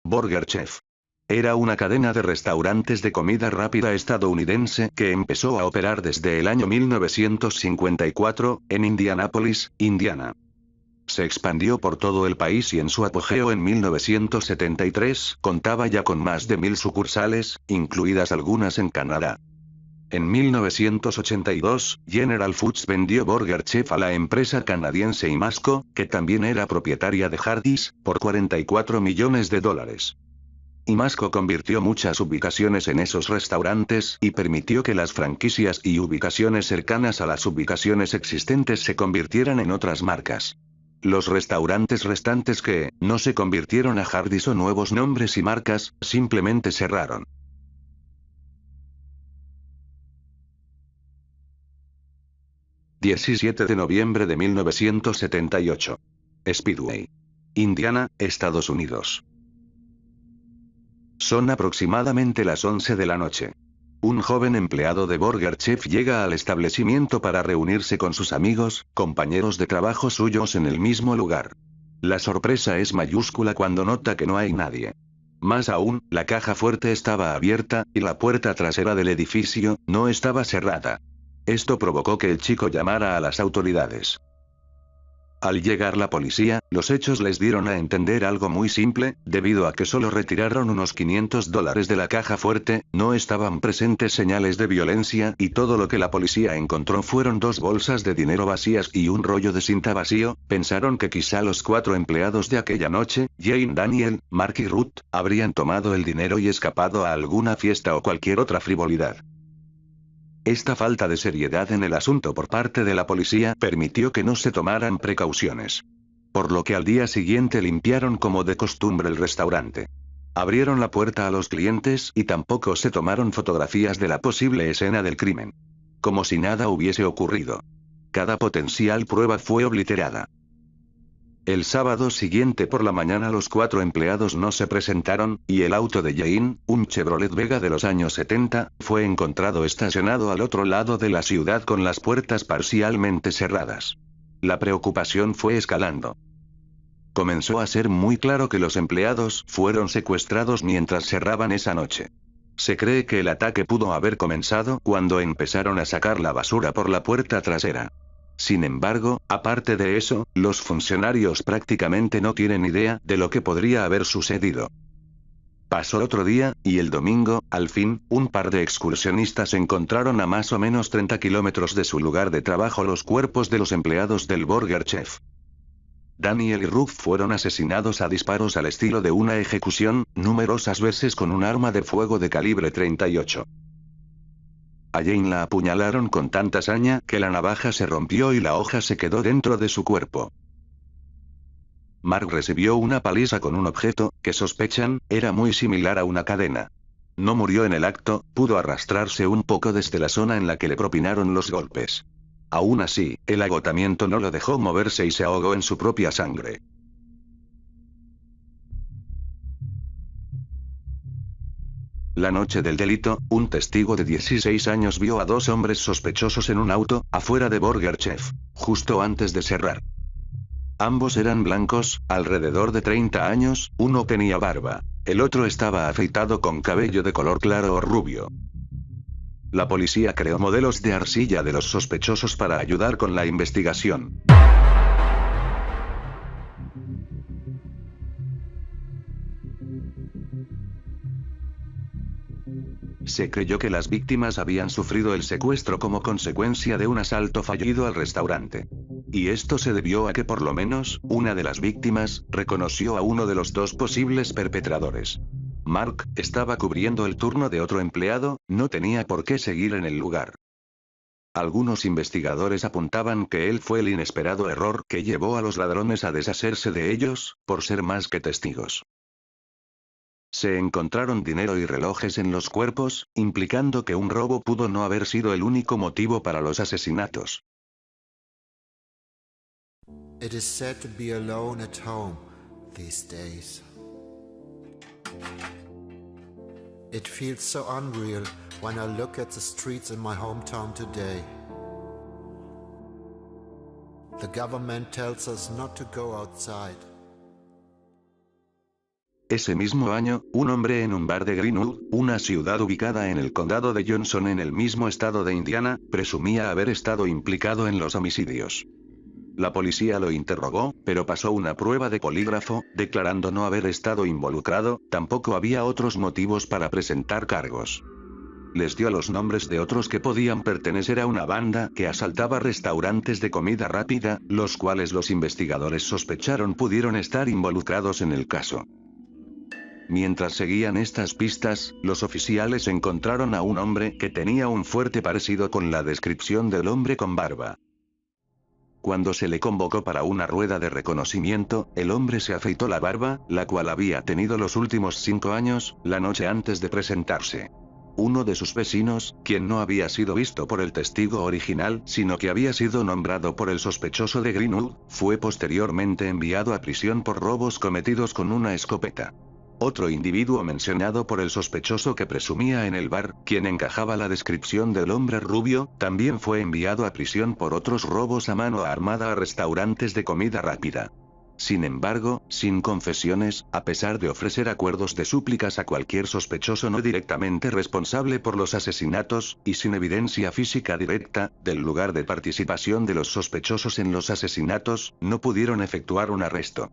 Burger Chef. Era una cadena de restaurantes de comida rápida estadounidense que empezó a operar desde el año 1954, en Indianápolis, Indiana. Se expandió por todo el país y en su apogeo en 1973 contaba ya con más de 1000 sucursales, incluidas algunas en Canadá. En 1982, General Foods vendió Burger Chef a la empresa canadiense Imasco, que también era propietaria de Hardee's, por $44 millones. Imasco convirtió muchas ubicaciones en esos restaurantes y permitió que las franquicias y ubicaciones cercanas a las ubicaciones existentes se convirtieran en otras marcas. Los restaurantes restantes que no se convirtieron a Hardee's o nuevos nombres y marcas, simplemente cerraron. ...17 de noviembre de 1978. Speedway. Indiana, Estados Unidos. Son aproximadamente las 11 de la noche. Un joven empleado de Burger Chef llega al establecimiento para reunirse con sus amigos, compañeros de trabajo suyos en el mismo lugar. La sorpresa es mayúscula cuando nota que no hay nadie. Más aún, la caja fuerte estaba abierta, y la puerta trasera del edificio no estaba cerrada. Esto provocó que el chico llamara a las autoridades. Al llegar la policía, los hechos les dieron a entender algo muy simple: debido a que solo retiraron unos $500 de la caja fuerte, no estaban presentes señales de violencia y todo lo que la policía encontró fueron 2 bolsas de dinero vacías y un rollo de cinta vacío. Pensaron que quizá los 4 empleados de aquella noche, Jane, Daniel, Mark y Ruth, habrían tomado el dinero y escapado a alguna fiesta o cualquier otra frivolidad. Esta falta de seriedad en el asunto por parte de la policía permitió que no se tomaran precauciones. Por lo que al día siguiente limpiaron como de costumbre el restaurante. Abrieron la puerta a los clientes y tampoco se tomaron fotografías de la posible escena del crimen. Como si nada hubiese ocurrido. Cada potencial prueba fue obliterada. El sábado siguiente por la mañana los 4 empleados no se presentaron, y el auto de Jane, un Chevrolet Vega de los años 70, fue encontrado estacionado al otro lado de la ciudad con las puertas parcialmente cerradas. La preocupación fue escalando. Comenzó a ser muy claro que los empleados fueron secuestrados mientras cerraban esa noche. Se cree que el ataque pudo haber comenzado cuando empezaron a sacar la basura por la puerta trasera. Sin embargo, aparte de eso, los funcionarios prácticamente no tienen idea de lo que podría haber sucedido. Pasó otro día, y el domingo, al fin, un par de excursionistas encontraron a más o menos 30 kilómetros de su lugar de trabajo los cuerpos de los empleados del Burger Chef. Daniel y Ruth fueron asesinados a disparos al estilo de una ejecución, numerosas veces con un arma de fuego de calibre 38. A Jane la apuñalaron con tanta saña que la navaja se rompió y la hoja se quedó dentro de su cuerpo. Mark recibió una paliza con un objeto, que sospechan, era muy similar a una cadena. No murió en el acto, pudo arrastrarse un poco desde la zona en la que le propinaron los golpes. Aún así, el agotamiento no lo dejó moverse y se ahogó en su propia sangre. La noche del delito, un testigo de 16 años vio a 2 hombres sospechosos en un auto, afuera de Burger Chef, justo antes de cerrar. Ambos eran blancos, alrededor de 30 años, uno tenía barba, el otro estaba afeitado con cabello de color claro o rubio. La policía creó modelos de arcilla de los sospechosos para ayudar con la investigación. Se creyó que las víctimas habían sufrido el secuestro como consecuencia de un asalto fallido al restaurante. Y esto se debió a que por lo menos, una de las víctimas, reconoció a uno de los 2 posibles perpetradores. Mark estaba cubriendo el turno de otro empleado, no tenía por qué seguir en el lugar. Algunos investigadores apuntaban que él fue el inesperado error que llevó a los ladrones a deshacerse de ellos, por ser más que testigos. Se encontraron dinero y relojes en los cuerpos, implicando que un robo pudo no haber sido el único motivo para los asesinatos. It is sad to be alone at home these days. It feels so unreal when I look at the streets in my hometown today. The government tells us not to go outside. Ese mismo año, un hombre en un bar de Greenwood, una ciudad ubicada en el condado de Johnson en el mismo estado de Indiana, presumía haber estado implicado en los homicidios. La policía lo interrogó, pero pasó una prueba de polígrafo, declarando no haber estado involucrado. Tampoco había otros motivos para presentar cargos. Les dio los nombres de otros que podían pertenecer a una banda que asaltaba restaurantes de comida rápida, los cuales los investigadores sospecharon pudieron estar involucrados en el caso. Mientras seguían estas pistas, los oficiales encontraron a un hombre que tenía un fuerte parecido con la descripción del hombre con barba. Cuando se le convocó para una rueda de reconocimiento, el hombre se afeitó la barba, la cual había tenido los últimos 5 años, la noche antes de presentarse. Uno de sus vecinos, quien no había sido visto por el testigo original, sino que había sido nombrado por el sospechoso de Greenwood, fue posteriormente enviado a prisión por robos cometidos con una escopeta. Otro individuo mencionado por el sospechoso que presumía en el bar, quien encajaba la descripción del hombre rubio, también fue enviado a prisión por otros robos a mano armada a restaurantes de comida rápida. Sin embargo, sin confesiones, a pesar de ofrecer acuerdos de súplicas a cualquier sospechoso no directamente responsable por los asesinatos, y sin evidencia física directa, del lugar de participación de los sospechosos en los asesinatos, no pudieron efectuar un arresto.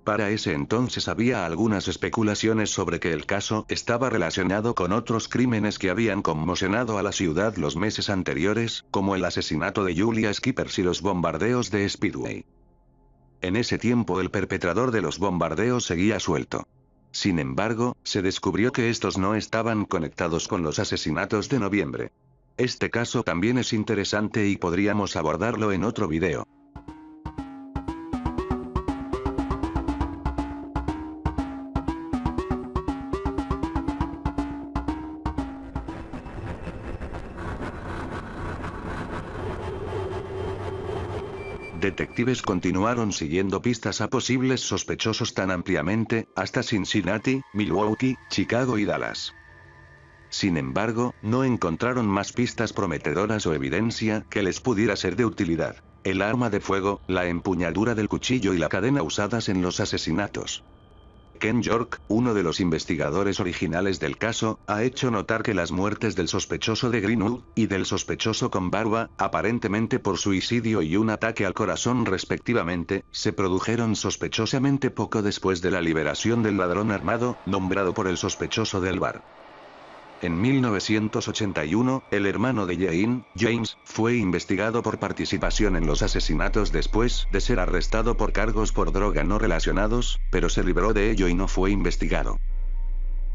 Para ese entonces había algunas especulaciones sobre que el caso estaba relacionado con otros crímenes que habían conmocionado a la ciudad los meses anteriores, como el asesinato de Julia Skippers y los bombardeos de Speedway. En ese tiempo el perpetrador de los bombardeos seguía suelto. Sin embargo, se descubrió que estos no estaban conectados con los asesinatos de noviembre. Este caso también es interesante y podríamos abordarlo en otro video. Detectives continuaron siguiendo pistas a posibles sospechosos tan ampliamente, hasta Cincinnati, Milwaukee, Chicago y Dallas. Sin embargo, no encontraron más pistas prometedoras o evidencia que les pudiera ser de utilidad. El arma de fuego, la empuñadura del cuchillo y la cadena usadas en los asesinatos. Ken York, uno de los investigadores originales del caso, ha hecho notar que las muertes del sospechoso de Greenwood, y del sospechoso con barba, aparentemente por suicidio y un ataque al corazón respectivamente, se produjeron sospechosamente poco después de la liberación del ladrón armado, nombrado por el sospechoso del bar. En 1981, el hermano de Jane, James, fue investigado por participación en los asesinatos después de ser arrestado por cargos por droga no relacionados, pero se libró de ello y no fue investigado.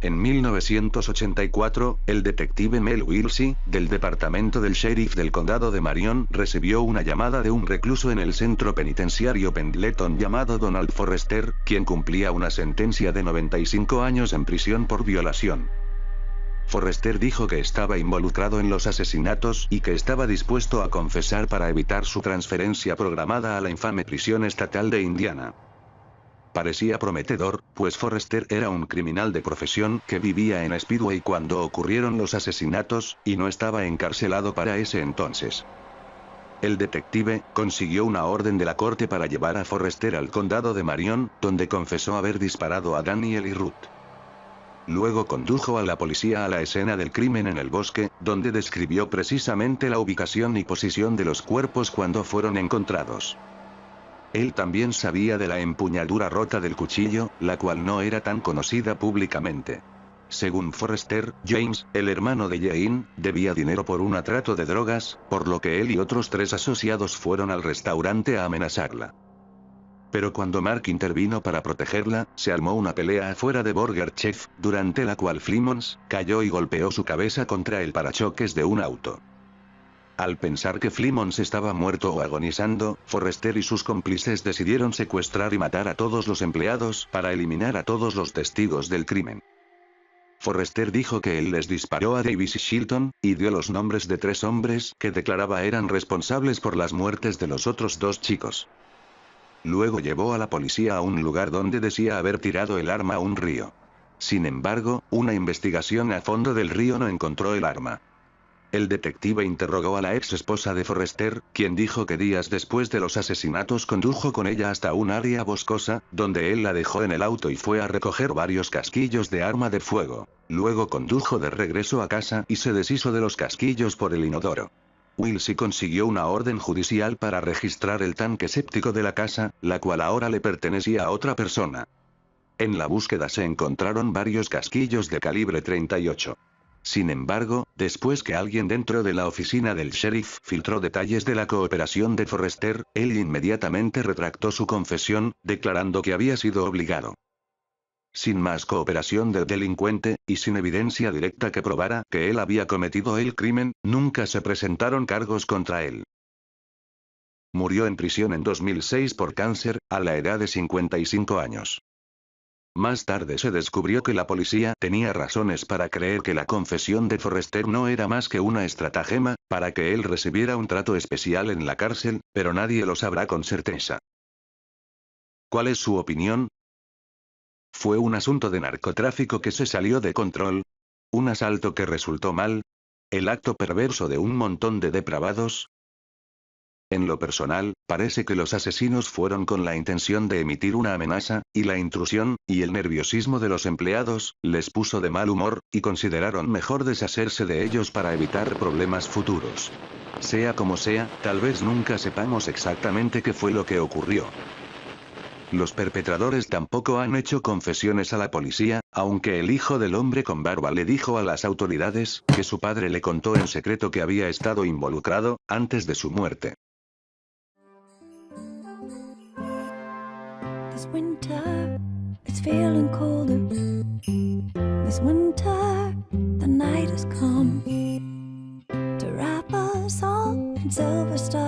En 1984, el detective Mel Wilsey, del departamento del sheriff del condado de Marion, recibió una llamada de un recluso en el centro penitenciario Pendleton llamado Donald Forrester, quien cumplía una sentencia de 95 años en prisión por violación. Forrester dijo que estaba involucrado en los asesinatos y que estaba dispuesto a confesar para evitar su transferencia programada a la infame prisión estatal de Indiana. Parecía prometedor, pues Forrester era un criminal de profesión que vivía en Speedway cuando ocurrieron los asesinatos, y no estaba encarcelado para ese entonces. El detective consiguió una orden de la corte para llevar a Forrester al condado de Marion, donde confesó haber disparado a Daniel y Ruth. Luego condujo a la policía a la escena del crimen en el bosque, donde describió precisamente la ubicación y posición de los cuerpos cuando fueron encontrados. Él también sabía de la empuñadura rota del cuchillo, la cual no era tan conocida públicamente. Según Forrester, James, el hermano de Jane, debía dinero por un atrato de drogas, por lo que él y otros 3 asociados fueron al restaurante a amenazarla. Pero cuando Mark intervino para protegerla, se armó una pelea afuera de Burger Chef, durante la cual Flemons cayó y golpeó su cabeza contra el parachoques de un auto. Al pensar que Flemons estaba muerto o agonizando, Forrester y sus cómplices decidieron secuestrar y matar a todos los empleados para eliminar a todos los testigos del crimen. Forrester dijo que él les disparó a Davis y Shilton, y dio los nombres de 3 hombres que declaraba eran responsables por las muertes de los otros 2 chicos. Luego llevó a la policía a un lugar donde decía haber tirado el arma a un río. Sin embargo, una investigación a fondo del río no encontró el arma. El detective interrogó a la ex esposa de Forrester, quien dijo que días después de los asesinatos condujo con ella hasta un área boscosa, donde él la dejó en el auto y fue a recoger varios casquillos de arma de fuego. Luego condujo de regreso a casa y se deshizo de los casquillos por el inodoro. Wilsey consiguió una orden judicial para registrar el tanque séptico de la casa, la cual ahora le pertenecía a otra persona. En la búsqueda se encontraron varios casquillos de calibre 38. Sin embargo, después que alguien dentro de la oficina del sheriff filtró detalles de la cooperación de Forrester, él inmediatamente retractó su confesión, declarando que había sido obligado. Sin más cooperación del delincuente, y sin evidencia directa que probara que él había cometido el crimen, nunca se presentaron cargos contra él. Murió en prisión en 2006 por cáncer, a la edad de 55 años. Más tarde se descubrió que la policía tenía razones para creer que la confesión de Forrester no era más que una estratagema, para que él recibiera un trato especial en la cárcel, pero nadie lo sabrá con certeza. ¿Cuál es su opinión? ¿Fue un asunto de narcotráfico que se salió de control? ¿Un asalto que resultó mal? ¿El acto perverso de un montón de depravados? En lo personal, parece que los asesinos fueron con la intención de emitir una amenaza, y la intrusión, y el nerviosismo de los empleados, les puso de mal humor, y consideraron mejor deshacerse de ellos para evitar problemas futuros. Sea como sea, tal vez nunca sepamos exactamente qué fue lo que ocurrió. Los perpetradores tampoco han hecho confesiones a la policía, aunque el hijo del hombre con barba le dijo a las autoridades que su padre le contó en secreto que había estado involucrado, antes de su muerte. This winter, it's feeling colder. This winter, the night has come to wrap us all in silver stars.